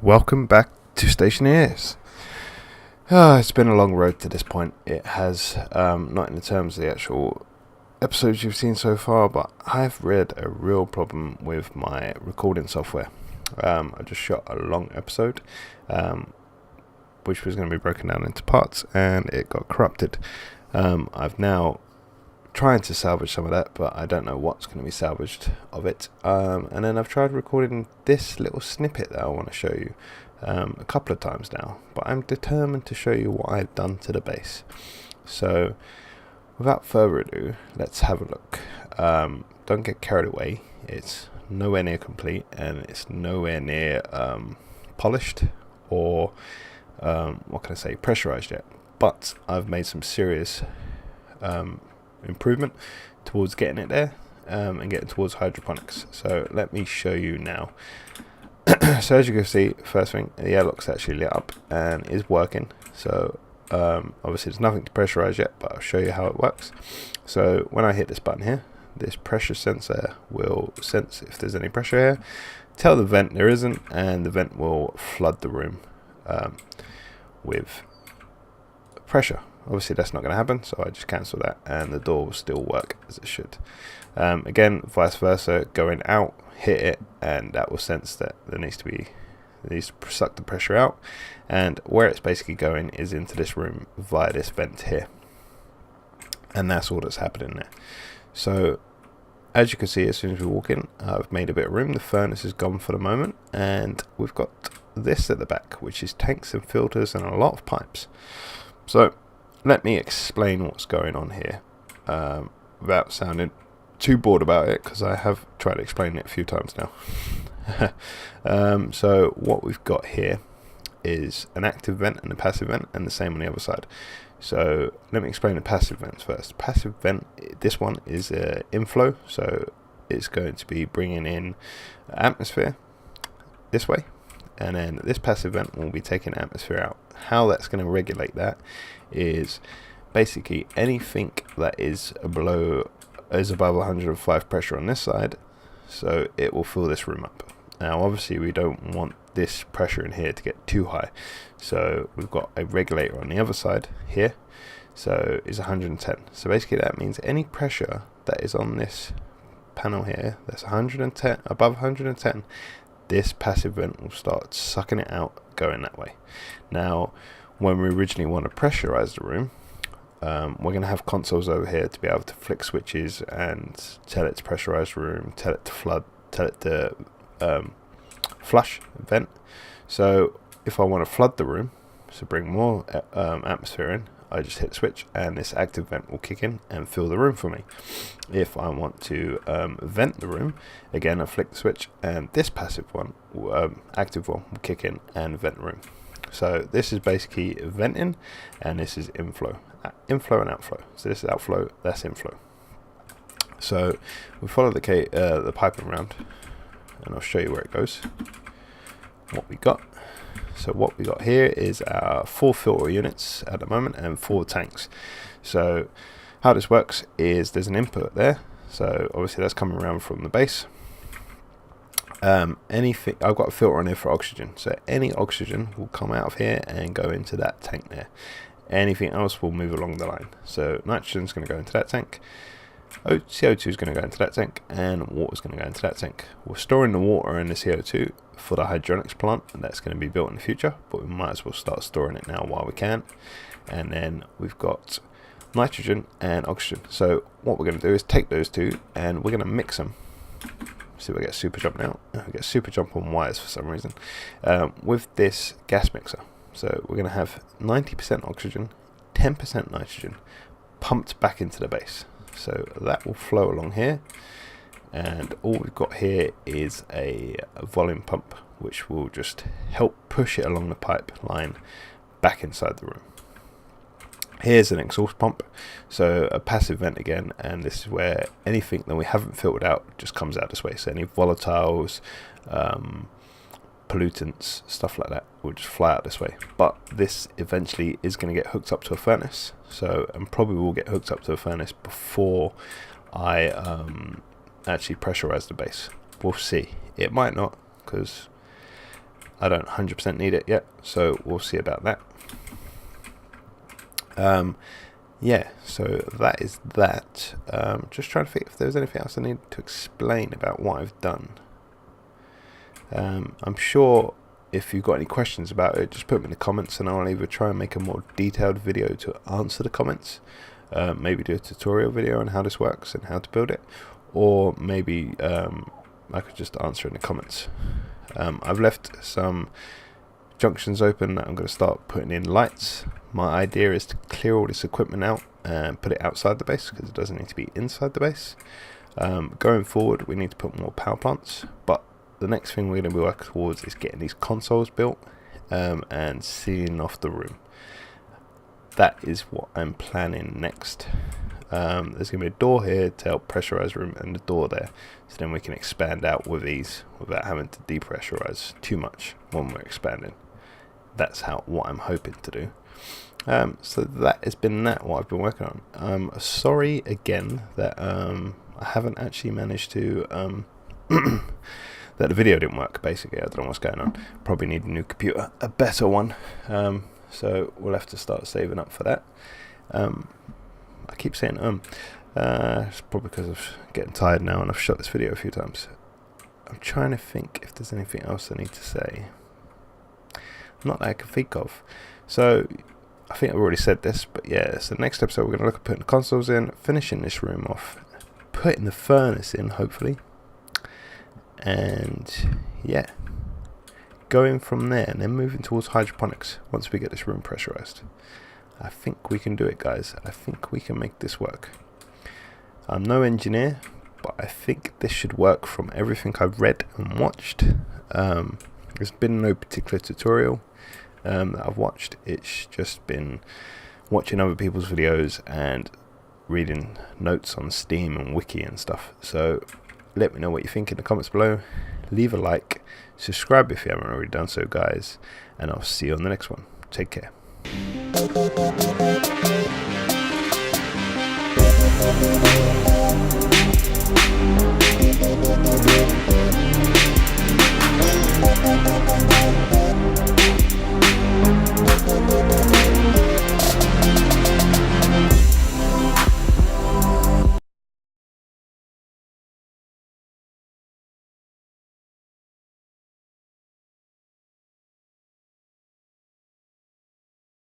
Welcome back to Stationeers. It's been a long road to this point. It has, not in the terms of the actual episodes you've seen so far, but I've read a real problem with my recording software. I just shot a long episode, which was going to be broken down into parts, and it got corrupted. I've now trying to salvage some of that, but I don't know what's going to be salvaged of it. And then I've tried recording this little snippet that I want to show you a couple of times now, but I'm determined to show you what I've done to the base. So without further ado, let's have a look. Don't get carried away. It's nowhere near complete, and it's nowhere near polished or what can I say, pressurized yet, but I've made some serious improvement towards getting it there and getting towards hydroponics. So let me show you now. So as you can see, first thing, the airlock's actually lit up and is working. So obviously there's nothing to pressurize yet, but I'll show you how it works. So when I hit this button here, this pressure sensor will sense if there's any pressure here, tell the vent there isn't, and the vent will flood the room with pressure. Obviously that's not going to happen, so I just cancel that, and the door will still work as it should. Again, vice versa, going out, hit it, and that will sense that it needs to suck the pressure out, and where it's basically going is into this room via this vent here, and that's all that's happening there. So as you can see, as soon as we walk in, I've made a bit of room. The furnace is gone for the moment, and we've got this at the back, which is tanks and filters and a lot of pipes. So let me explain what's going on here without sounding too bored about it, because I have tried to explain it a few times now. So what we've got here is an active vent and a passive vent, and the same on the other side. So let me explain the passive vents first. Passive vent, this one is inflow, so it's going to be bringing in atmosphere this way, and then this passive vent will be taking atmosphere out. How that's going to regulate that is basically anything that is above 105 pressure on this side, so it will fill this room up. Now obviously we don't want this pressure in here to get too high, so we've got a regulator on the other side here, so it's 110. So basically that means any pressure that is on this panel here that's 110, above 110, this passive vent will start sucking it out, going that way. Now when we originally want to pressurize the room, we're going to have consoles over here to be able to flick switches and tell it to pressurize the room, tell it to flood, tell it to flush vent. So if I want to flood the room, so bring more atmosphere in, I just hit switch and this active vent will kick in and fill the room for me. If I want to vent the room, again I flick the switch and this passive one, active one, will kick in and vent the room. So this is basically venting, and this is inflow and outflow. So this is outflow, that's inflow. So we follow the piping around, and I'll show you where it goes, what we got. So what we got here is our 4 filter units at the moment and 4 tanks. So how this works is there's an input there, so obviously that's coming around from the base. Anything, I've got a filter on here for oxygen, so any oxygen will come out of here and go into that tank there. Anything else will move along the line. So nitrogen is going to go into that tank, CO2 is going to go into that tank, and water is going to go into that tank. We're storing the water and the CO2 for the hydronics plant, and that's going to be built in the future, but we might as well start storing it now while we can. And then we've got nitrogen and oxygen. So what we're going to do is take those two and we're going to mix them. See if I get super jump now. I get super jump on wires for some reason with this gas mixer. So we're going to have 90% oxygen, 10% nitrogen pumped back into the base. So that will flow along here, and all we've got here is a volume pump, which will just help push it along the pipeline back inside the room. Here's an exhaust pump, so a passive vent again, and this is where anything that we haven't filtered out just comes out this way. So any volatiles, pollutants, stuff like that will just fly out this way. But this eventually is going to get hooked up to a furnace, so, and probably will get hooked up to a furnace before I actually pressurize the base. We'll see. It might not, because I don't 100% need it yet, so we'll see about that. Yeah, so that is that. Just trying to think if there's anything else I need to explain about what I've done. I'm sure if you've got any questions about it, just put them in the comments and I'll either try and make a more detailed video to answer the comments, maybe do a tutorial video on how this works and how to build it, or maybe I could just answer in the comments. I've left some junctions open that I'm going to start putting in lights. My idea is to clear all this equipment out and put it outside the base because it doesn't need to be inside the base. Going forward, we need to put more power plants, but the next thing we're going to be working towards is getting these consoles built and sealing off the room. That is what I'm planning next. There's going to be a door here to help pressurize room and a door there, so then we can expand out with ease without having to depressurize too much when we're expanding. That's what I'm hoping to do. So that has been what I've been working on. Sorry again that I haven't actually managed to that the video didn't work. Basically, I don't know what's going on. Probably need a new computer, a better one. So we'll have to start saving up for that. I keep saying it's probably because I'm getting tired now and I've shot this video a few times. I'm trying to think if there's anything else I need to say. Not that I can think of. So I think I've already said this, but yeah, so next episode we're going to look at putting the consoles in, finishing this room off, putting the furnace in hopefully, and yeah, going from there and then moving towards hydroponics once we get this room pressurized. I think we can do it, guys. I think we can make this work. I'm no engineer, but I think this should work from everything I've read and watched. There's been no particular tutorial that I've watched. It's just been watching other people's videos and reading notes on Steam and Wiki and stuff. So let me know what you think in the comments below. Leave a like, subscribe if you haven't already done so, guys, and I'll see you on the next one. Take care. Thank you.